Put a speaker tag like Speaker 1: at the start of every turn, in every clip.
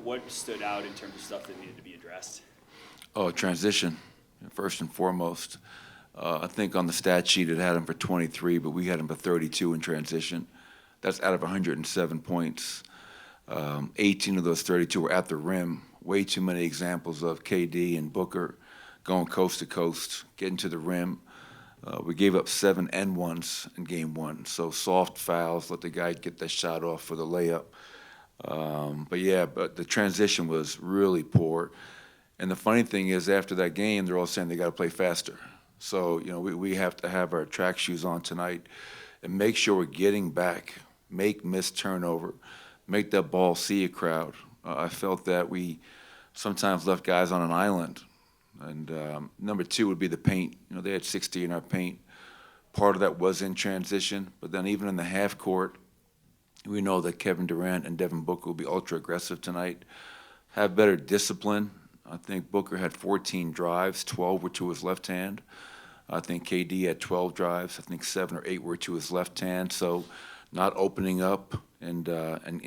Speaker 1: what stood out in terms of stuff that needed to be addressed?
Speaker 2: Oh, transition, first and foremost. I think on the stat sheet it had him for 23, but we had him for 32 in transition. That's out of 107 points. 18 of those 32 were at the rim. Way too many examples of KD and Booker going coast to coast, getting to the rim. We gave up 7 N1s in game one, so soft fouls, let the guy get that shot off for the layup. But the transition was really poor. And the funny thing is, after that game, they're all saying they got to play faster. So, we have to have our track shoes on tonight and make sure we're getting back, make missed turnover, make that ball see a crowd. I felt that we sometimes left guys on an island. And number two would be the paint. They had 60 in our paint. Part of that was in transition, but then even in the half court, we know that Kevin Durant and Devin Booker will be ultra aggressive tonight, have better discipline. I think Booker had 14 drives, 12 were to his left hand. I think KD had 12 drives. I think 7 or 8 were to his left hand. So not opening up and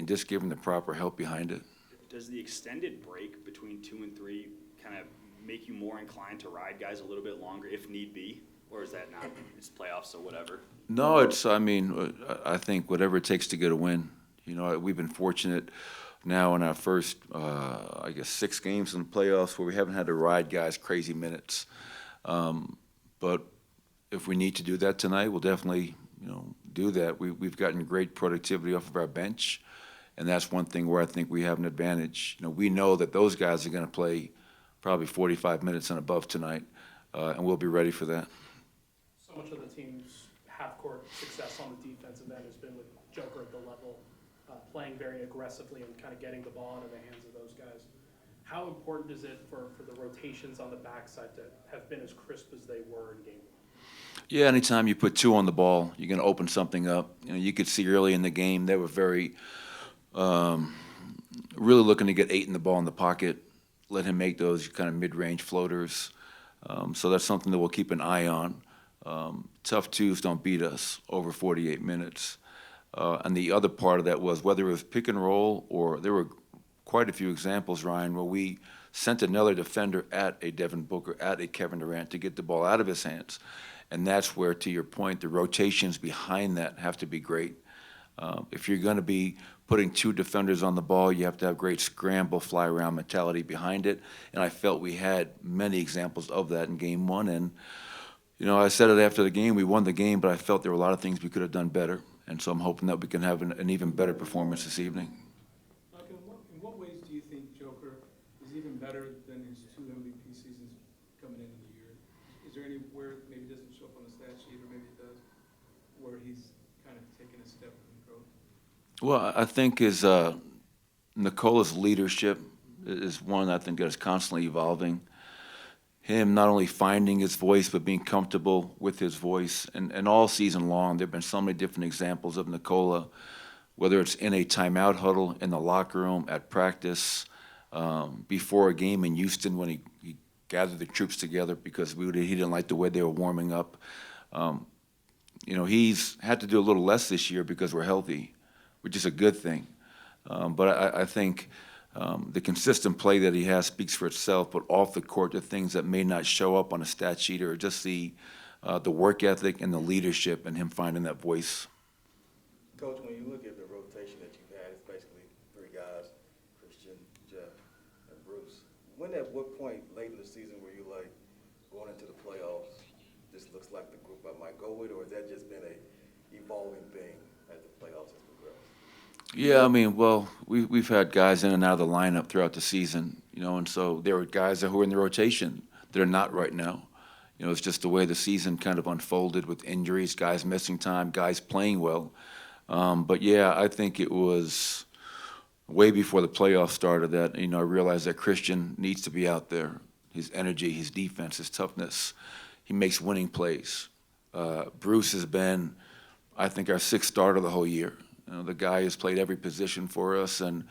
Speaker 2: just giving the proper help behind it.
Speaker 1: Does the extended break between 2 and 3 kind of make you more inclined to ride guys a little bit longer if need be? Or is that not, it's playoffs, so whatever?
Speaker 2: No, I think whatever it takes to get a win. We've been fortunate now in our first, 6 games in the playoffs where we haven't had to ride guys crazy minutes. But if we need to do that tonight, we'll definitely, do that. We've gotten great productivity off of our bench, and that's one thing where I think we have an advantage. We know that those guys are going to play probably 45 minutes and above tonight, and we'll be ready for that.
Speaker 3: So much of the team's half-court success on the defensive end has been with Joker at the level, playing very aggressively and kind of getting the ball into the hands of those guys. How important is it for the rotations on the backside to have been as crisp as they were in game one?
Speaker 2: Yeah, anytime you put 2 on the ball, you're going to open something up. You could see early in the game they were very, really looking to get 8 in the ball in the pocket, let him make those kind of mid-range floaters. So that's something that we'll keep an eye on. Tough twos don't beat us over 48 minutes. And the other part of that was whether it was pick and roll or there were quite a few examples, Ryan, where we sent another defender at a Devin Booker, at a Kevin Durant to get the ball out of his hands. And that's where, to your point, the rotations behind that have to be great. If you're going to be putting 2 defenders on the ball, you have to have great scramble, fly-around mentality behind it. And I felt we had many examples of that in game one. And, I said it after the game, we won the game, but I felt there were a lot of things we could have done better. And so I'm hoping that we can have an even better performance this evening.
Speaker 4: Michael, in what ways do you think Joker is even better than his 2 MVP seasons coming into the year? Is there anywhere maybe it doesn't show up on the stat sheet, or maybe it does, where he's kind of taken a step in growth?
Speaker 2: Well, I think Nikola's leadership is one I think that is constantly evolving. Him not only finding his voice, but being comfortable with his voice. And all season long, there have been so many different examples of Nikola, whether it's in a timeout huddle, in the locker room, at practice, before a game in Houston when he gathered the troops together because he didn't like the way they were warming up. He's had to do a little less this year because we're healthy, which is a good thing. But I think the consistent play that he has speaks for itself, but off the court, the things that may not show up on a stat sheet are just the work ethic and the leadership and him finding that voice.
Speaker 5: Coach, when you look at the rotation that you've had, it's basically 3 guys, Christian, Jeff, and Bruce. At what point late in the season were you like, going into the playoffs, this looks like the group I might go with, or has that just been a evolving thing as the playoffs has progressed?
Speaker 2: Yeah, we've had guys in and out of the lineup throughout the season, and so there were guys who were in the rotation that are not right now. It's just the way the season kind of unfolded with injuries, guys missing time, guys playing well. I think it was way before the playoffs started that, I realized that Christian needs to be out there. His energy, his defense, his toughness. He makes winning plays. Bruce has been, I think, our 6th starter the whole year. The guy has played every position for us and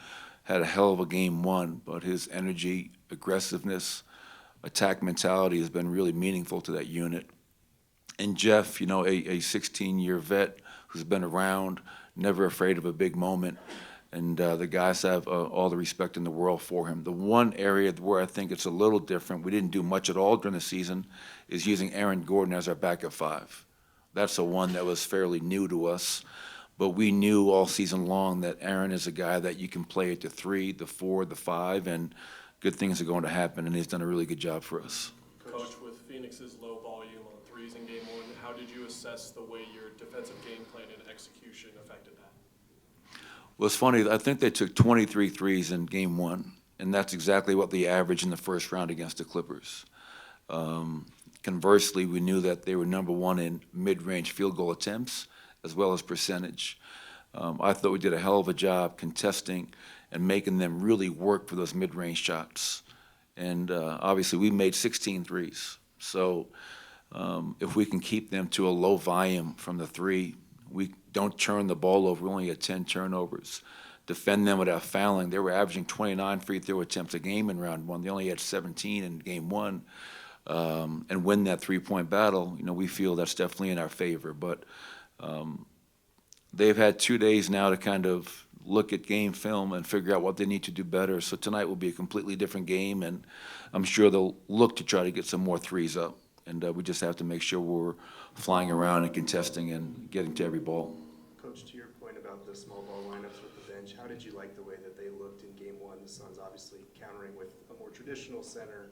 Speaker 2: had a hell of a game one, but his energy, aggressiveness, attack mentality has been really meaningful to that unit. And Jeff, a 16-year vet who's been around, never afraid of a big moment. And the guys have all the respect in the world for him. The one area where I think it's a little different, we didn't do much at all during the season, is using Aaron Gordon as our backup five. That's the one that was fairly new to us. But we knew all season long that Aaron is a guy that you can play at the 3, the 4, the 5, and good things are going to happen, and he's done a really good job for us.
Speaker 6: Coach, with Phoenix's low volume on threes in game 1, how did you assess the way your defensive game plan and execution affected that?
Speaker 2: Well, it's funny, I think they took 23 threes in game 1, and that's exactly what they averaged in the first round against the Clippers. Conversely, we knew that they were number 1 in mid-range field goal attempts as well as percentage. I thought we did a hell of a job contesting and making them really work for those mid-range shots. And obviously, we made 16 threes. So if we can keep them to a low volume from the 3, we don't turn the ball over. We only had 10 turnovers. Defend them without fouling. They were averaging 29 free throw attempts a game in round 1. They only had 17 in game 1. And win that three-point battle, we feel that's definitely in our favor. But they've had 2 days now to kind of look at game film and figure out what they need to do better. So tonight will be a completely different game, and I'm sure they'll look to try to get some more threes up. And we just have to make sure we're flying around and contesting and getting to every ball.
Speaker 7: Coach, to your point about the small ball lineups with the bench, how did you like the way that they looked in game 1? The Suns obviously countering with a more traditional center.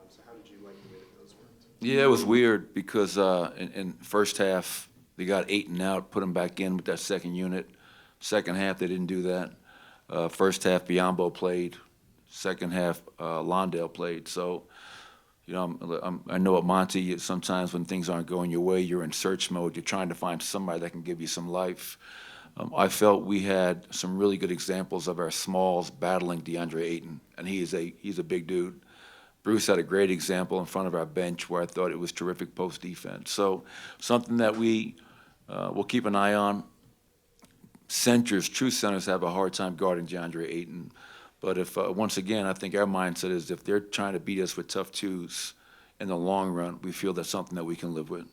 Speaker 7: So how did you like the way that those worked?
Speaker 2: Yeah, it was weird because in first half they got Ayton out, put him back in with that second unit. Second half they didn't do that. First half Biyombo played. Second half Londale played. So, I know at Monty sometimes when things aren't going your way, you're in search mode. You're trying to find somebody that can give you some life. I felt we had some really good examples of our smalls battling DeAndre Ayton, and he's a big dude. Bruce had a great example in front of our bench where I thought it was terrific post defense. So something that we will keep an eye on. True centers have a hard time guarding DeAndre Ayton. But if, once again, I think our mindset is if they're trying to beat us with tough twos in the long run, we feel that's something that we can live with.